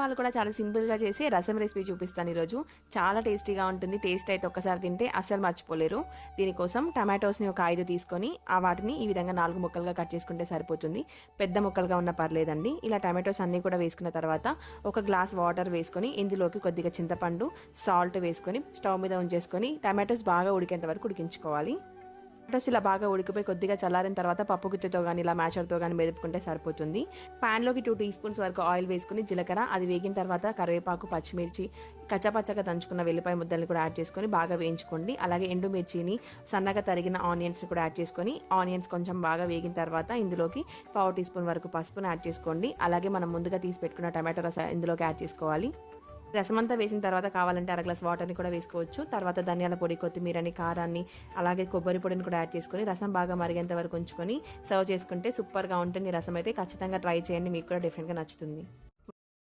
వాళ్ళు కూడా చాలా సింపుల్గా చేసి రసం రెసిపీ చూపిస్తాను ఈరోజు. చాలా టేస్టీగా ఉంటుంది. టేస్ట్ అయితే ఒక్కసారి తింటే అస్సలు మర్చిపోలేరు. దీనికోసం టమాటోస్ని ఒక 5 తీసుకొని వాటిని ఈ విధంగా 4 ముక్కలుగా కట్ చేసుకుంటే సరిపోతుంది. పెద్ద ముక్కలుగా ఉన్న పర్లేదండి. ఇలా టమాటోస్ అన్నీ కూడా వేసుకున్న తర్వాత ఒక గ్లాస్ వాటర్ వేసుకొని ఇందులోకి కొద్దిగా చింతపండు, సాల్ట్ వేసుకొని స్టవ్ మీద ఉంచేసుకొని టమాటోస్ బాగా ఉడికేంత వరకు ఉడికించుకోవాలి. టమాటోస్ ఇలా బాగా ఉడికిపోయి కొద్దిగా చల్లారిన తర్వాత పప్పు గుత్తితో కానీ ఇలా మ్యాషర్తో కానీ మెదుపుకుంటే సరిపోతుంది. ప్యాన్లోకి 2 టీ స్పూన్స్ వరకు ఆయిల్ వేసుకుని జీలకర్ర అది వేగిన తర్వాత కరివేపాకు, పచ్చిమిర్చి, కచ్చపచ్చగా దంచుకున్న వెల్లిపాయ ముద్దల్ని కూడా యాడ్ చేసుకొని బాగా వేయించుకోండి. అలాగే ఎండుమిర్చిని, సన్నగా తరిగిన ఆనియన్స్ని కూడా యాడ్ చేసుకొని ఆనియన్స్ కొంచెం బాగా వేగిన తర్వాత ఇందులోకి 1/2 టీ స్పూన్ వరకు పసుపును యాడ్ చేసుకోండి. అలాగే మనం ముందుగా తీసి పెట్టుకున్న టమాటో రసం ఇందులోకి యాడ్ చేసుకోవాలి. రసం అంతా వేసిన తర్వాత కావాలంటే 1 గ్లాస్ వాటర్ని కూడా వేసుకోవచ్చు. తర్వాత ధనియాల పొడి, కొత్తిమీరని, కారాన్ని, అలాగే కొబ్బరి పొడిని కూడా యాడ్ చేసుకొని రసం బాగా మరిగేంత వరకు ఉంచుకొని సర్వ్ చేసుకుంటే సూపర్గా ఉంటుంది. రసం అయితే ఖచ్చితంగా ట్రై చేయండి, మీకు కూడా డెఫినెట్గా నచ్చుతుంది.